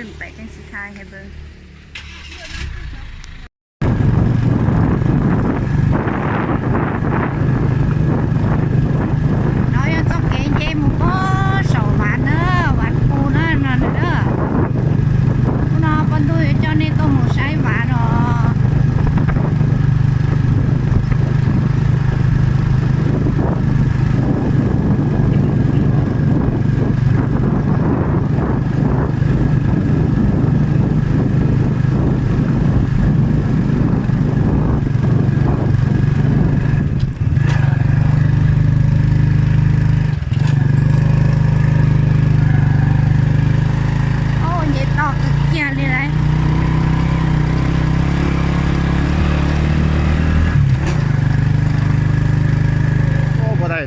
ขึ้นไปกันสุดท้ายให้เบิ้งน้อยต้องเก่งเจมูก็สองวันเนอะวันปูเนอะนั่นเนอะคุณน้องคนดูเจ้านี่ก็หมูใช้หวานเนาะ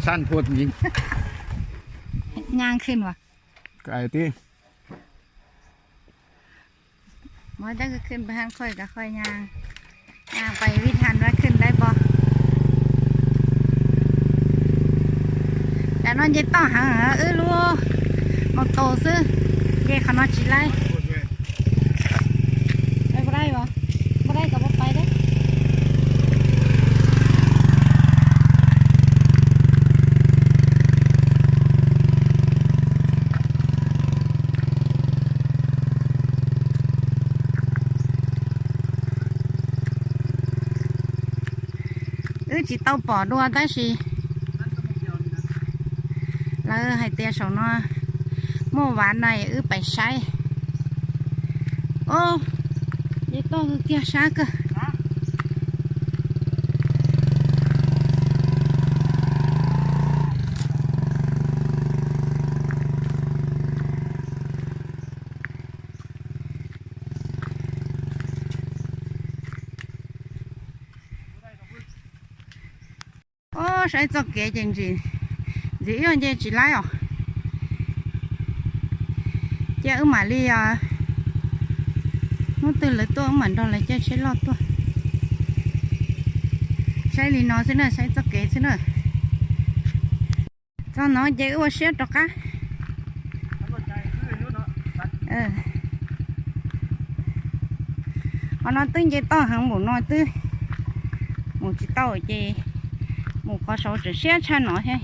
สั้นพูดยิงงานขึ้นวะไก่ที่มอได้ก็ขึ้นไปทางค่อยกับค่อยงานไปวิธันว่าขึ้นได้บ่แต่นอนเย็นต้องหารู้มาโตซื้อเย่ขนมจีไรไปบ่ได้บ่ได้ก็บ่ไปเด้chỉ tao bỏ đua tới gì là hai tia sầu nó mua ván này phải say ô vậy to kia xa cơ sai cho cái chuyện gì hơn gì chỉ lái à chứ ở mà đi nó từ lấy tôi mình đâu lại chơi sẽ lọt tôi sai đi nó thế này sai cho cái thế này cho nó chơi ở xe cho cá nó tính chơi to hơn một nói tư một chỉ tao chơi một con sấu chỉ xe chân nó thế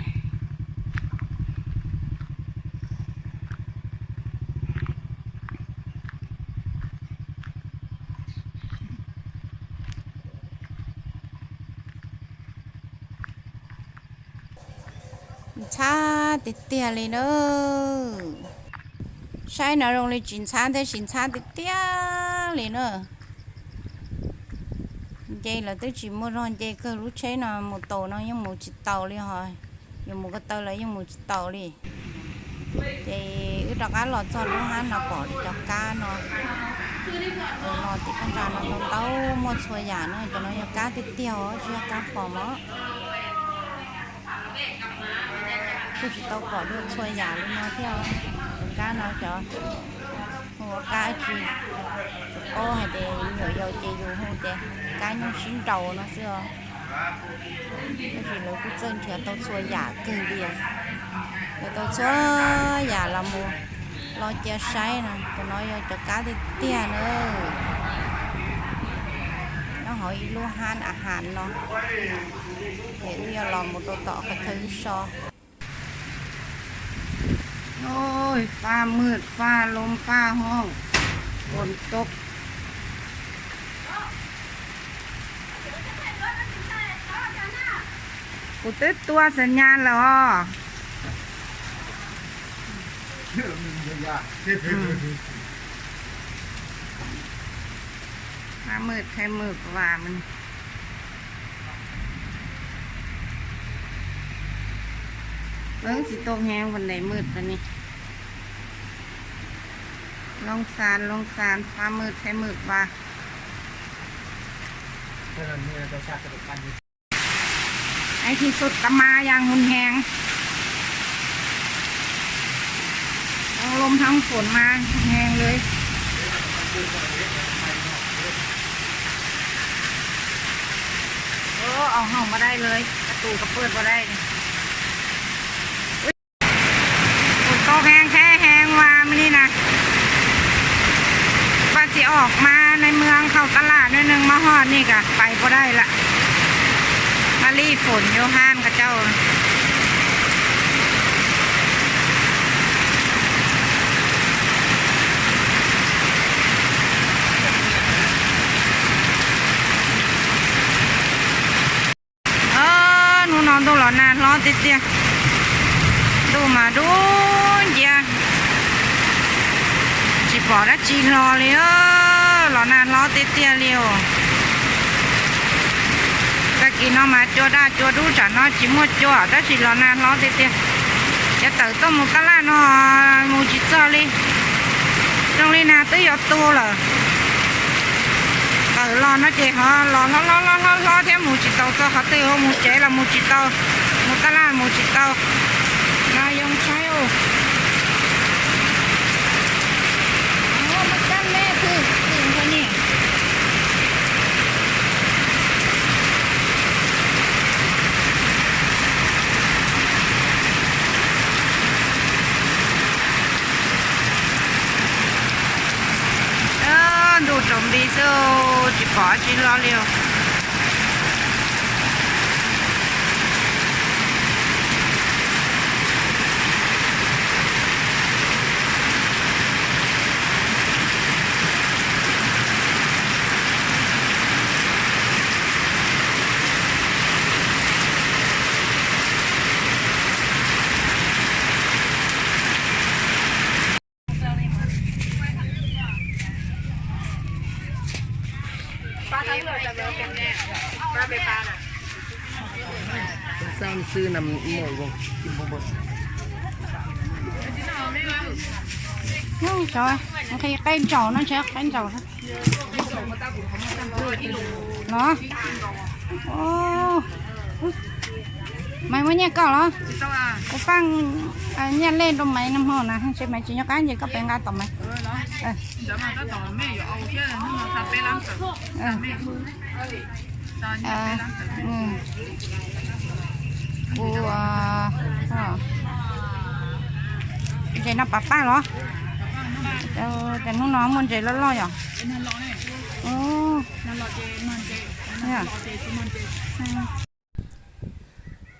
cha tít tia lên nữa sai nó rồi lên chín cha thế chín cha tít tia lên nữa dây là tôi chỉ mua ron dây cơ lúc chế nó một tàu nó giống một chiếc tàu đi rồi dùng một cái tàu là giống một chiếc tàu đi thì ước đặt cá lọt cho nó hắn nó bỏ cho cá nó lọt thì con ra nó tàu một số giả nữa cho nó cá thì tiêu chưa cá bỏ mó tôi chỉ tàu bỏ được số giả luôn nó theo cá nó cho mua cá chi ô hay để nhiều dầu chi dùng không để cá nhau xin đầu nó xưa cái gì nó cũng chân thì tao xua giả kinh điển rồi tao xua giả là mua lo che say nè tao nói cho cá thì tiền nữa nó hỏi luôn han hàn nó để bây giờ làm một tô tọ cái thứ so ôi pha mượt pha lôm pha hoangฝนตกกูติดตัวสัญญาณแล้วมามืดใครมืดว่ามันเบิ้งสิตกแห้งวันไหนมืดวันนี้ลงสารฟ้ามืดใช้มืดว่าไอ้ที่สุดตะมาอย่างหุนแหงทั้งลมทั้งฝนมาแหงเลยเอาห้องมาได้เลยประตูก็เปิดมาได้ฝนตกแหงแค่แหงว่าไม่นี่นะ สิออกมาในเมืองเข้าตลาดนิดนึงมาฮอดนี่กะไปก็ได้ละมารีฝนโยห้านกับเจ้าหนูนอนดูหลอนนานร้อนติดเตียดูมาดูเดียจีบอได้จีรอเลยหลอนนานร้อนติดเตียเร็วก็กินเอามาจัวได้จัวดูจันเนาะจีมัวจัวแต่จีหลอนนานร้อนติดเตียจะตื่นต้มมุกละเนาะมูจิจ่อเลยตรงนี้นะตื้อยอดตัวเลยรอnó chị họ lo theo mù chị tàu cho họ tiêu mù chế là mù chị tàu mù ta la mù chị tàu là dùng trái ô mất cân đấy thì tiền thôi nhỉ đủ trồng đi sao chỉ bỏ chỉ lo liều Sao sư nằm ngồi không? Kim bông bông. Trời, thì cây trầu nó chết, cây trầu đó. Nó. Ô. Mày mới nhắc cậu đó. Cô Phan nhắc lên trong mấy năm hồ nè, chị mày chỉ nhắc cái gì có bên ngay tổng mày. Chị nó bà ba đó chị nó muốn chị nó lo rồi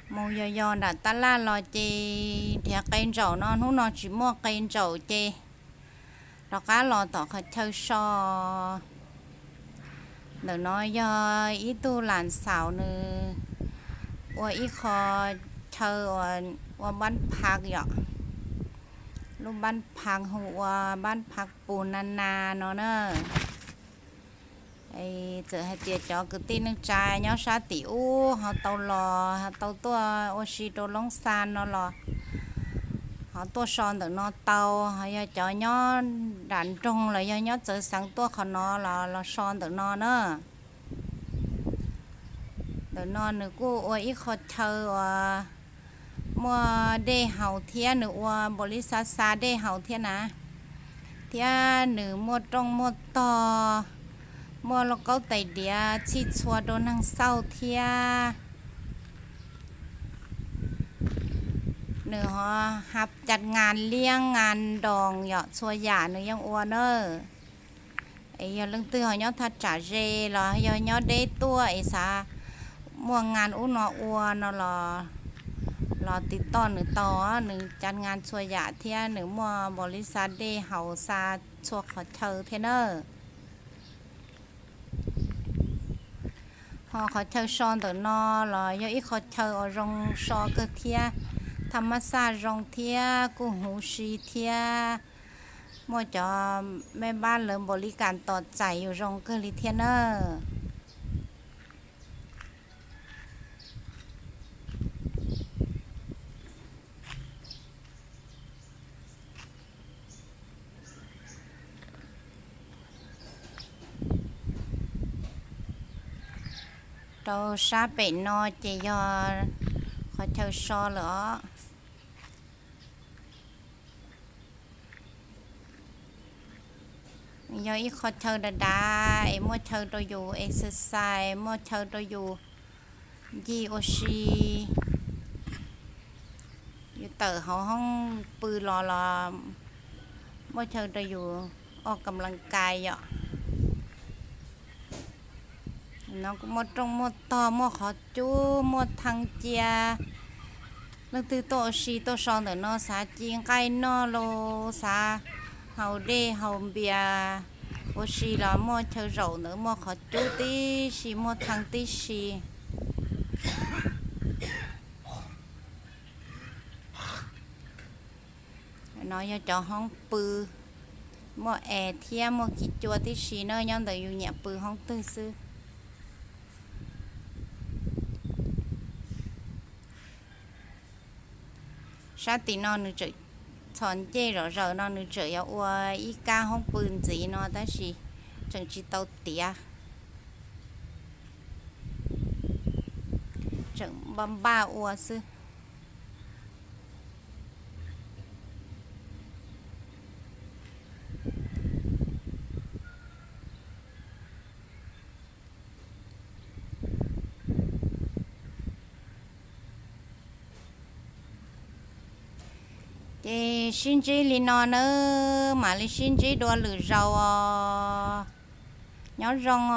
mùa giờ giờ đã ta la lo chị thì cây trầu nó chỉ mua cây trầu chị đó cá lo tỏ khởi chơi so để nói do ý tu làn xào nữaว่าอีคอเธอว่าบ้านพักอย่างลูกบ้านพักหัวบ้านพักปูนาเนาะเนอะไอเจอให้เตี๋ยจอคือตีนึงใจเนาะชาติอู้เขาเตาหล่อเขาเตาตัวโอชิโตลงซานเนาะหล่อเขาตัวซอนแต่เนาะเตาเขาอยากจอเนาะด่านตรงเลยเนาะเจอสังตัวเขาเนาะเราซอนแต่เนาะเนอะนอนนึกว่าอีขอเธอว่ามัวเดเฮาเทียนึกว่าบริษัทซาเดเฮาเทียนะเทียนึกมัวตรงมัวต่อมัวเราก็ไตเดียชิดชัวโดนทางเศร้าเทียนึกว่าหับจัดงานเลี้ยงงานดองเหยาะชัวหยานึกยังอ้วนเนอไอ้ยาเรื่องตื้อเหยาะทัดจ่าเจหรอเหยาะเดตัวไอ้ซามัวงานอุ้นอัวเนาะรอติดต่อหนึ่งต่อหนึ่งจัดงานช่วยยาเทียหนึ่งมัวบริษัทเดเฮาซาชัวขอเชอเทเนอร์พอขอเชอชอนตัวนอรอยอีขอเชอรงชอเกเทียธรรมศาสตร์รงเทียกูหูชีเทียมัวจอแม่บ้านเริ่มบริการต่อใจอยู่รงเกลิเทียเนอร์เราซาเป็นนอเจยอขอเธอซอเหรอยอีขอเธอดาไอมัวเธอตัวอยู่เอ็กซ์ไซส์มัวเธอตัวอยู่ยีโอชีอยู่เต๋อเขาห้องปืนรอมัวเธอตัวอยู่ออกกำลังกายอ่ะ nó cũng một trong một to một khó chú một thằng chia lần từ tổ xì tổ son nữa nó xả chiên cây nó lô xả hầu đê hầu bia ô xì là một chơi rậu nữa một khó chú tí xì một thằng tí xì nó cho hông pư một thia một kỹ chua tí xì nó nhóm tự dùng nhẹ pư hông tư sư sát tí nó nữ trời chọn chê rõ rõ nó nữ trời yếu ua ý ca hông pư gì nó ta xì chẳng chỉ tàu tía chẳng băm ba ua sư thì xin chỉ li nó nữa mà li xin chỉ đua lử rau nhỏ rong